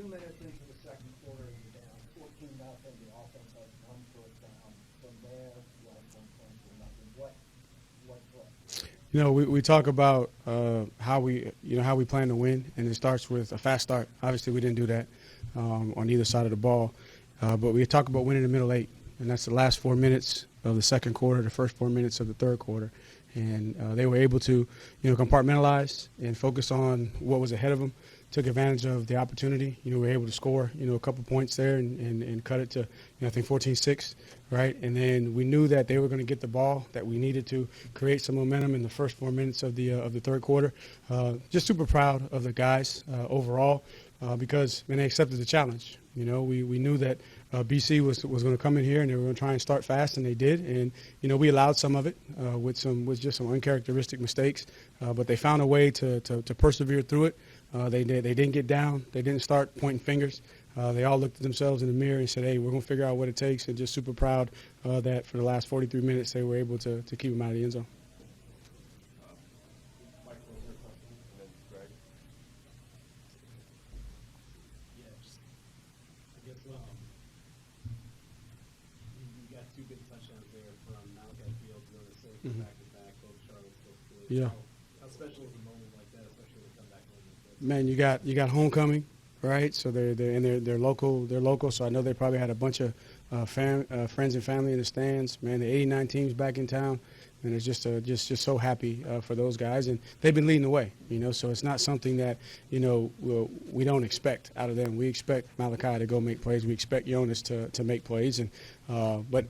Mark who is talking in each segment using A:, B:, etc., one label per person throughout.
A: 2 minutes into the second quarter, you're down 14-0. The offense has one foot down. From there, you have 1 point to nothing. What play?
B: We talk about how we plan to win, and it starts with a fast start. Obviously, we didn't do that on either side of the ball, but we talk about winning the middle 8, and that's the last 4 minutes of the second quarter, the first 4 minutes of the third quarter, and they were able to compartmentalize and focus on what was ahead of them. Took advantage of the opportunity. We were able to score, a couple points there and cut it to, I think 14-6, right? And then we knew that they were going to get the ball, that we needed to create some momentum in the first 4 minutes of the third quarter. Just super proud of the guys overall because they accepted the challenge. We knew that BC was going to come in here and they were going to try and start fast, and they did. And we allowed some of it with just some uncharacteristic mistakes, but they found a way to persevere through it. They didn't get down. They didn't start pointing fingers. They all looked at themselves in the mirror and said, hey, we're going to figure out what it takes, and just super proud that for the last 43 minutes they were able to keep them out of the end zone.
C: Mike, what was your question? And then Greg.
D: Yeah, I guess you got 2 big touchdowns there from Malachi Fields, Jonas Silver, back-to-back, both Charlotte, both good.
B: Yeah.
D: How special is a moment like that, especially when you come back home?
B: Man, you got homecoming, right? So they're local. So I know they probably had a bunch of friends and family in the stands. Man, the 89 teams back in town, and it's just so happy for those guys, and they've been leading the way. So it's not something that we don't expect out of them. We expect Malachi to go make plays. We expect Jonas to make plays, and but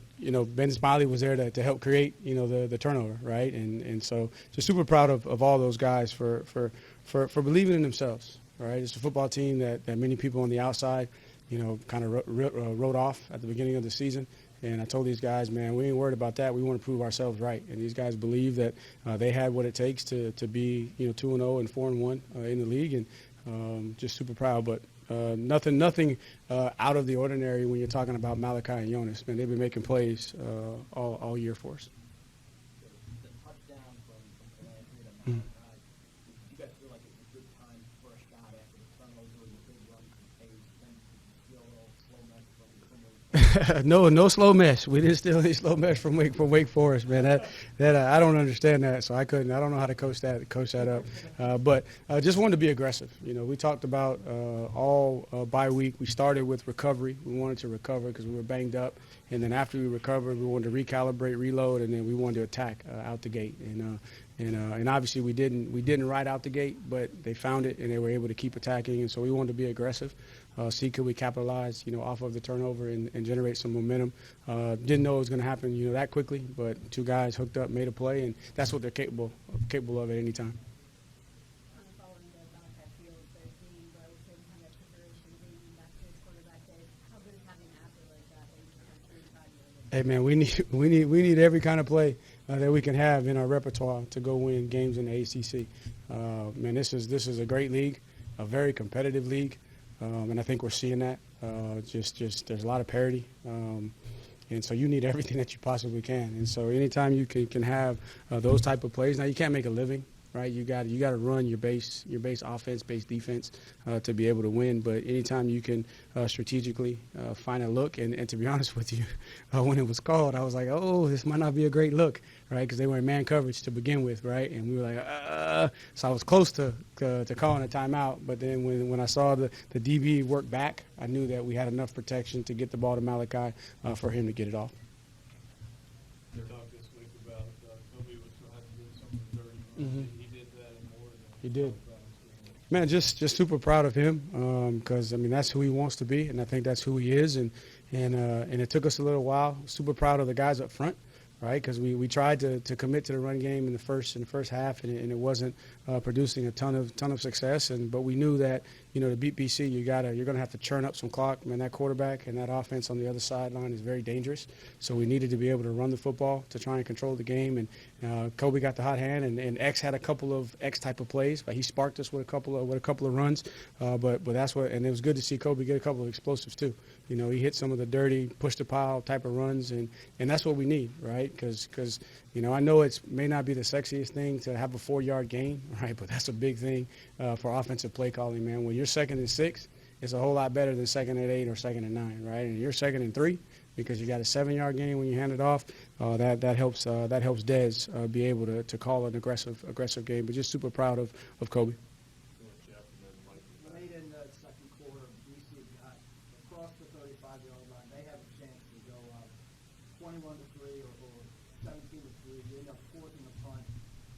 B: Ben Smiley was there to help create the turnover, right? And so just super proud of all those guys for believing in themselves, right? It's a football team that many people on the outside, kind of wrote off at the beginning of the season. And I told these guys, man, we ain't worried about that. We want to prove ourselves right. And these guys believe that they had what it takes to be 2-0 and 4-1 in the league, and just super proud. But nothing out of the ordinary when you're talking about Malachi and Jonas. Man, they've been making plays all year for us.
A: The touchdown from Landry to Malachi, you guys feel like it was a good time for a shot after the turnover and the big run from Hayes, then feel a little slow mess from
B: No slow mesh. We didn't steal any slow mesh from Wake Forest, man. That I don't understand that, so I don't know how to coach that up. But just wanted to be aggressive. We talked about all bye week. We started with recovery. We wanted to recover because we were banged up, and then after we recovered, we wanted to recalibrate, reload, and then we wanted to attack out the gate. And obviously we didn't right out the gate, but they found it and they were able to keep attacking, and so we wanted to be aggressive. See could we capitalize, off of the turnover and generate some momentum. Didn't know it was going to happen, that quickly, but 2 guys hooked up, made a play, and that's what they're capable of at any time.
E: Following the Malachi Fields, their game, but I would say kind of preparation, being back to his quarterback day. How good is having an athlete like that you can have 3 5 years?
B: Hey man, we need every kind of play that we can have in our repertoire to go win games in the ACC. Man, this is a great league, a very competitive league. And I think we're seeing that. Just there's a lot of parity, and so you need everything that you possibly can. And so anytime you can have those type of plays, now you can't make a living, right? You got to run your base offense, base defense to be able to win. But anytime you can strategically find a look, and to be honest with you, when it was called, I was like, oh, this might not be a great look, right? Because they were in man coverage to begin with, right? And we were like, so I was close to calling a timeout. But then when I saw the DB work back, I knew that we had enough protection to get the ball to Malachi for him to get it off.
F: We talked this week about Kobe was trying to do something dirty. He did that and more.
B: He did. Man, just super proud of him because that's who he wants to be, and I think that's who he is. And it took us a little while. Super proud of the guys up front, right? Because we tried to commit to the run game in the first half, and it wasn't producing a ton of success. But we knew that to beat BC, you're gonna have to churn up some clock. Man, that quarterback and that offense on the other sideline is very dangerous. So we needed to be able to run the football to try and control the game. And Kobe got the hot hand, and X had a couple of X type of plays, but he sparked us with a couple of runs. But that's what, and it was good to see Kobe get a couple of explosives too. He hit some of the dirty push the pile type of runs, and that's what we need, right? Because I know it may not be the sexiest thing to have a 4-yard gain, right? But that's a big thing for offensive play calling, man. When you're 2nd and 6 it's a whole lot better than 2nd and 8 or 2nd and 9, right? And you're 2nd and 3 because you got a 7-yard gain when you hand it off. That helps Dez be able to call an aggressive game. But just super proud of Kobe.
A: Late in the second quarter, BC got across the 35-yard line. They have a chance to go up 21-3 or 17-3. You end up forcing a punt,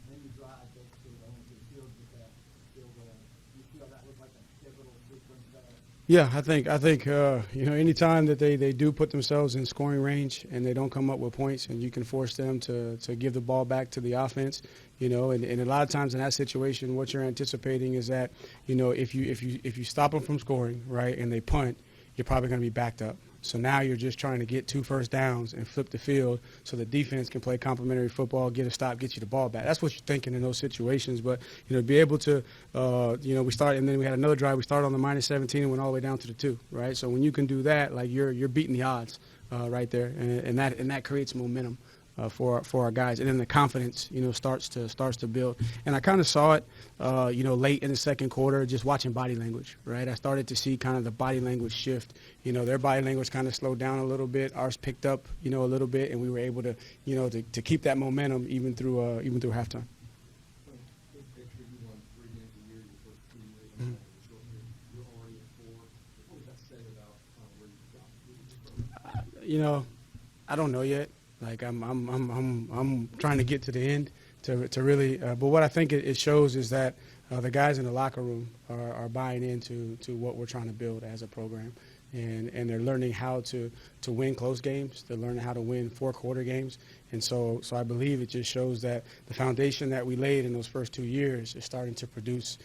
A: then you drive basically going to the field with that field goal. You feel that was like a pivotal sequence there?
B: Yeah, I think anytime that they do put themselves in scoring range and they don't come up with points, and you can force them to give the ball back to the offense, and a lot of times in that situation, what you're anticipating is that, if you stop them from scoring, right, and they punt, you're probably going to be backed up. So now you're just trying to get 2 first downs and flip the field so the defense can play complementary football, get a stop, get you the ball back. That's what you're thinking in those situations. But, be able to, we started, and then we had another drive. We started on the -17 and went all the way down to the 2, right? So when you can do that, like you're beating the odds right there, and that creates momentum for our guys, and then the confidence starts to build. And I kind of saw it late in the second quarter, just watching body language, right? I started to see kind of the body language shift. Their body language kind of slowed down a little bit, ours picked up a little bit, and we were able to to keep that momentum even through halftime.
C: Big picture, you won 3 games a year your first 2 years. In a short year. You're already at 4. What does that say about where you've got?
B: I don't know yet. Like I'm trying to get to the end to really. But what I think it shows is that the guys in the locker room are buying into what we're trying to build as a program, and they're learning how to win close games. They're learning how to win 4-quarter games, and so I believe it just shows that the foundation that we laid in those first 2 years is starting to produce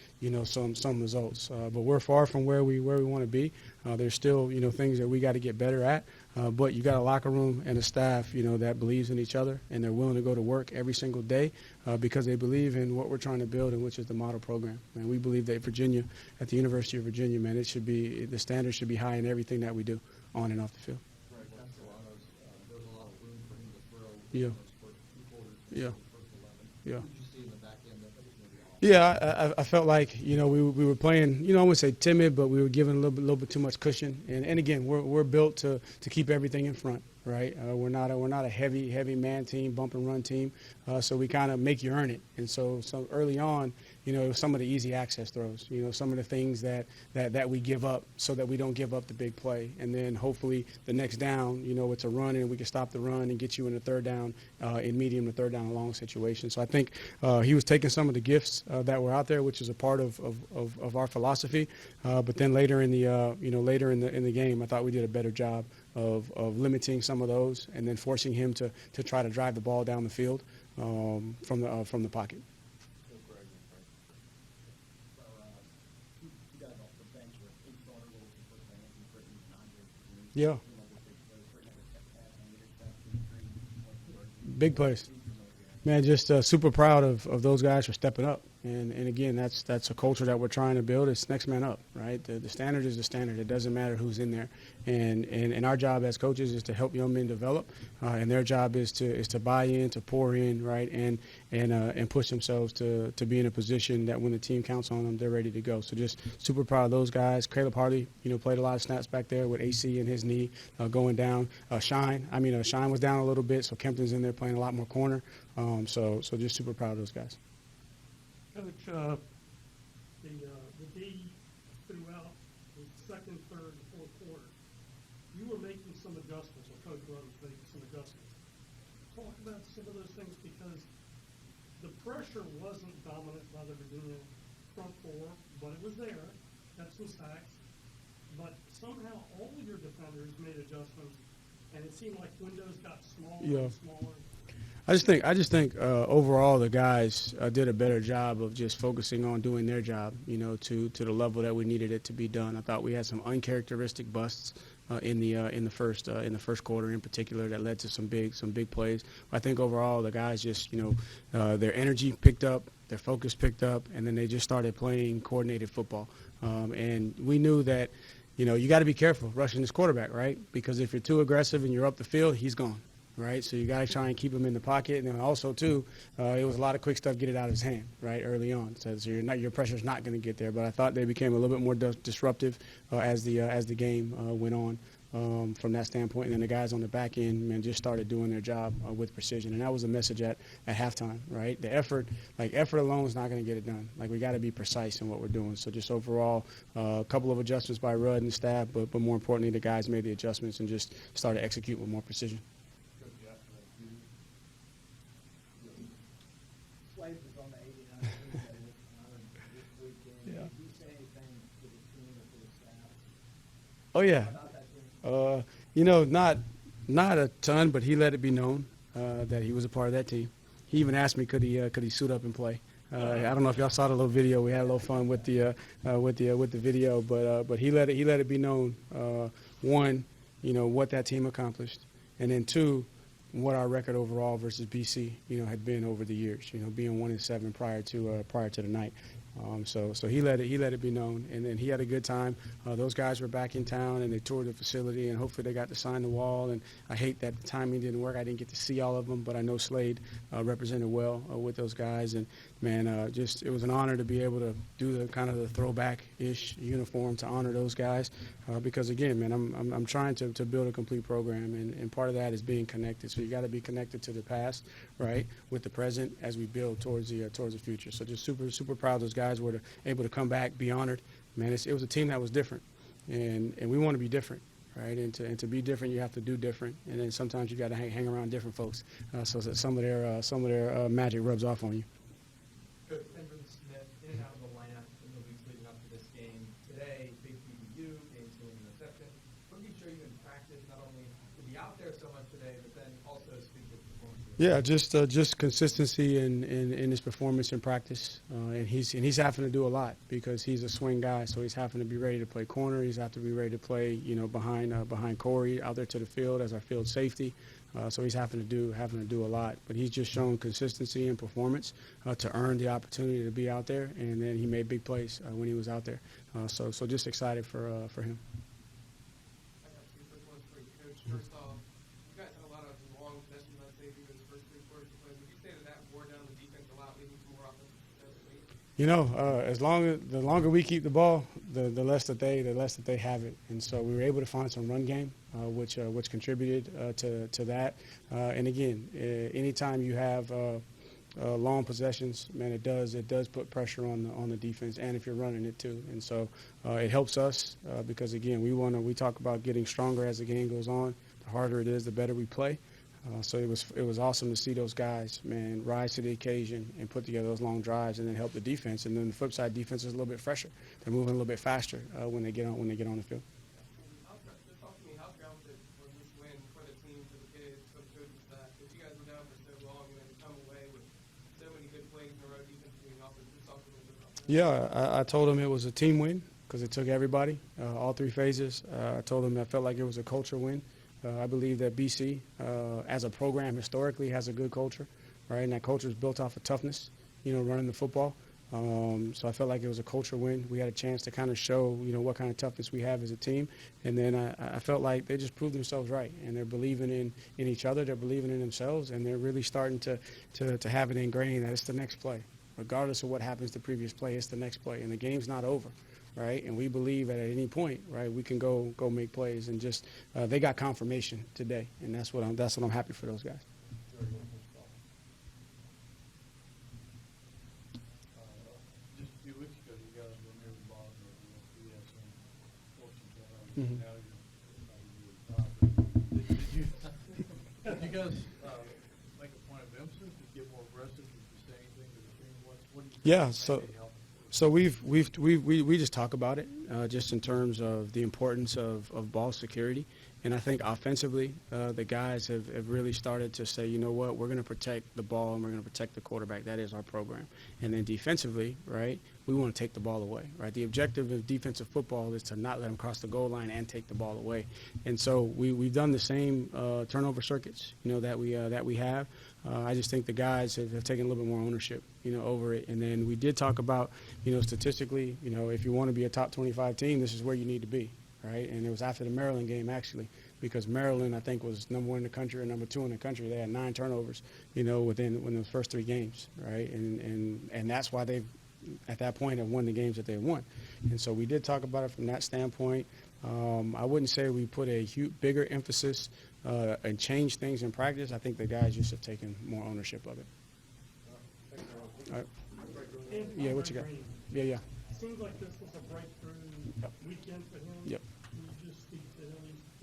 B: some results. But we're far from where we want to be. There's still things that we got to get better at. But you got a locker room and a staff, that believes in each other, and they're willing to go to work every single day because they believe in what we're trying to build, and which is the model program. And we believe that Virginia, at the University of Virginia, man, the standards should be high in everything that we do, on and off the field.
C: Right, there's a lot of room for him to throw.
B: Yeah.
C: In those first 2 quarters.
B: Yeah.
C: The first 11.
B: Yeah.
C: What did you see in the back end that was going to be awesome?
B: Yeah, I felt like we were playing, I wouldn't say timid, but we were giving a little bit too much cushion. And again, we're built to keep everything in front, right? We're not a heavy man team, bump and run team. So we kind of make you earn it. And so early on, it was some of the easy access throws, some of the things that we give up so that we don't give up the big play. And then hopefully the next down, it's a run and we can stop the run and get you in a third down, in medium to third down and long situation. So I think he was taking some of the gifts that were out there, which is a part of our philosophy. But then later in the game, I thought we did a better job of limiting some of those and then forcing him to try to drive the ball down the field from the pocket.
A: You guys off the bench with 8 starter goals for first time, Anthony Britton, Andre.
B: Yeah. Big plays. Man, just super proud of those guys for stepping up. And again, that's a culture that we're trying to build. It's next man up, right? The standard is the standard. It doesn't matter who's in there. And our job as coaches is to help young men develop, and their job is to buy in, to pour in, right, and push themselves to be in a position that when the team counts on them, they're ready to go. So just super proud of those guys. Caleb Harley, played a lot of snaps back there with AC in his knee going down. Shine was down a little bit, so Kempton's in there playing a lot more corner. So just super proud of those guys.
G: Coach, the D throughout the second, third, and fourth quarter, you were making some adjustments, or Coach Rose was making some adjustments. Talk about some of those things, because the pressure wasn't dominant by the Virginia front four, but it was there. Got some sacks. But somehow all of your defenders made adjustments, and it seemed like windows got smaller and smaller.
B: I just think overall the guys did a better job of just focusing on doing their job, to the level that we needed it to be done. I thought we had some uncharacteristic busts in the first quarter in particular that led to some big plays. I think overall the guys just their energy picked up, their focus picked up, and then they just started playing coordinated football. And we knew that you got to be careful rushing this quarterback, right? Because if you're too aggressive and you're up the field, he's gone. right? So you got to try and keep him in the pocket. And then also, too, it was a lot of quick stuff, get it out of his hand, right, early on. So your pressure's not going to get there. But I thought they became a little bit more disruptive as the game went on. From that standpoint, and then the guys on the back end, man, just started doing their job with precision, and that was the message at halftime, right? The effort alone is not going to get it done. Like, we got to be precise in what we're doing. So just overall, a couple of adjustments by Rudd and the staff, but more importantly, the guys made the adjustments and just started to execute with more precision.
A: Slade was on the 89 team this weekend.
B: Yeah.
A: Did he say anything to the team or to the staff
B: Oh yeah.
A: about that team?
B: Not a ton, but he let it be known that he was a part of that team. He even asked me could he suit up and play. I don't know if y'all saw the little video. We had a little fun with the video, but he let it be known, one, what that team accomplished, and then two, what our record overall versus BC had been over the years. Being 1-7 prior to the night. So he let it be known, and then he had a good time. Those guys were back in town, and they toured the facility, and hopefully they got to sign the wall. And I hate that the timing didn't work. I didn't get to see all of them, but I know Slade represented well with those guys. And man, it was an honor to be able to do the kind of the throwback-ish uniform to honor those guys, because again, man, I'm trying to build a complete program, and part of that is being connected. So you got to be connected to the past, right, with the present as we build towards the future. So just super proud of those guys were able to come back, be honored. Man, it was a team that was different, and we want to be different, right? And to be different, you have to do different, and then sometimes you got to hang around different folks, so that some of their magic rubs off on you.
H: Coach Smith, in and out of the lineup in the weeks leading up to this game. Today, big PBU, game 2 interception. What did he show you in practice, not only to be out there so much today, but then also speak with performance?
B: Yeah, just consistency in his performance in practice, and he's having to do a lot because he's a swing guy. So he's having to be ready to play corner. He's having to be ready to play, behind Corey out there to the field as our field safety. So he's having to do a lot. But he's just shown consistency in performance to earn the opportunity to be out there, and then he made big plays when he was out there. So just excited for him.
I: I got two quick ones for you, Coach. First off, you guys had a lot of long possessions, I'd say, through those first 3 quarters of play. Would you say that wore down the defense a lot, leading to more offensive success late?
B: The longer we keep the ball, the less that they have it, and so we were able to find some run game, which contributed to that. And again, anytime you have long possessions, man, it does put pressure on the defense, and if you're running it too. And so it helps us because again, we talk about getting stronger as the game goes on. The harder it is, the better we play. So it was awesome to see those guys, man, rise to the occasion and put together those long drives and then help the defense. And then the flip side, defense is a little bit fresher. They're moving a little bit faster when they get on the field.
I: Just talk to me, how proud was this win for the team, for the kids, for the coaching staff? Because you guys were down for so long and then come away with so many good plays in a row, defensively and offensively. Just talk to me a little bit about that.
B: Yeah, I told them it was a team win because it took everybody, all 3 phases. I told them I felt like it was a culture win. I believe that BC, as a program, historically has a good culture, right? And that culture is built off of toughness, running the football. So I felt like it was a culture win. We had a chance to kind of show, what kind of toughness we have as a team. And then I felt like they just proved themselves right. And they're believing in each other. They're believing in themselves. And they're really starting to have it ingrained that it's the next play. Regardless of what happens the previous play, it's the next play. And the game's not over. Right, and we believe that at any point, right, we can go make plays, and just they got confirmation today, and that's what I'm happy for those guys.
F: Just a few weeks ago, you guys were near the bottom of the BSN fortune teller. Now you're did you guys make a point of emphasis to get more aggressive? Did you say anything to the team? What do you think
B: Yeah,
F: maybe help?
B: So we just talk about it just in terms of the importance of ball security. And I think offensively, the guys have really started to say, you know what, we're going to protect the ball and we're going to protect the quarterback. That is our program. And then defensively, right, we want to take the ball away, right? The objective of defensive football is to not let them cross the goal line and take the ball away. And so we've done the same turnover circuits, that we have. I just think the guys have taken a little bit more ownership, over it. And then we did talk about, statistically, if you want to be a top 25 team, this is where you need to be. Right, and it was after the Maryland game actually because Maryland, I think, was number 1 in the country or number 2 in the country. They had 9 turnovers, within the first 3 games, right? And that's why they've, at that point, have won the games that they won. And so we did talk about it from that standpoint. I wouldn't say we put a bigger emphasis and change things in practice. I think the guys just have taken more ownership of it. All right. Yeah, what you got? Yeah.
G: Seems like this was a breakthrough weekend for him.
B: Yep.
G: Can you just speak to him?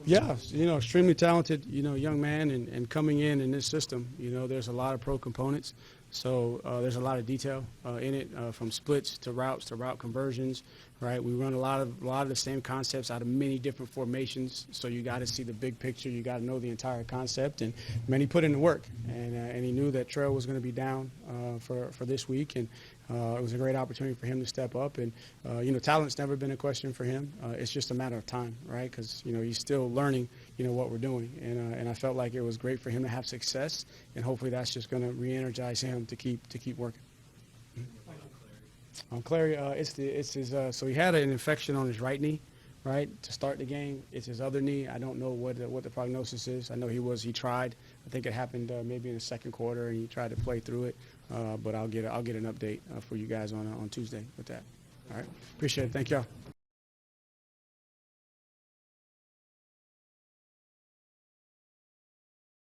B: Yeah, extremely talented, young man, and coming in this system, there's a lot of pro components. So there's a lot of detail in it, from splits to routes to route conversions, right? We run a lot of the same concepts out of many different formations. So you got to see the big picture. You got to know the entire concept. And man, he put in the work, and he knew that Trail was going to be down for this week, and it was a great opportunity for him to step up. And talent's never been a question for him. It's just a matter of time, right? Because he's still learning, what we're doing, and I felt like it was great for him to have success, and hopefully that's just going to re-energize him to keep working. On Clary, it's his. So he had an infection on his right knee, right, to start the game. It's his other knee. I don't know what the prognosis is. I know he tried. I think it happened maybe in the second quarter, and he tried to play through it. But I'll get an update for you guys on Tuesday with that. All right, appreciate it. Thank y'all.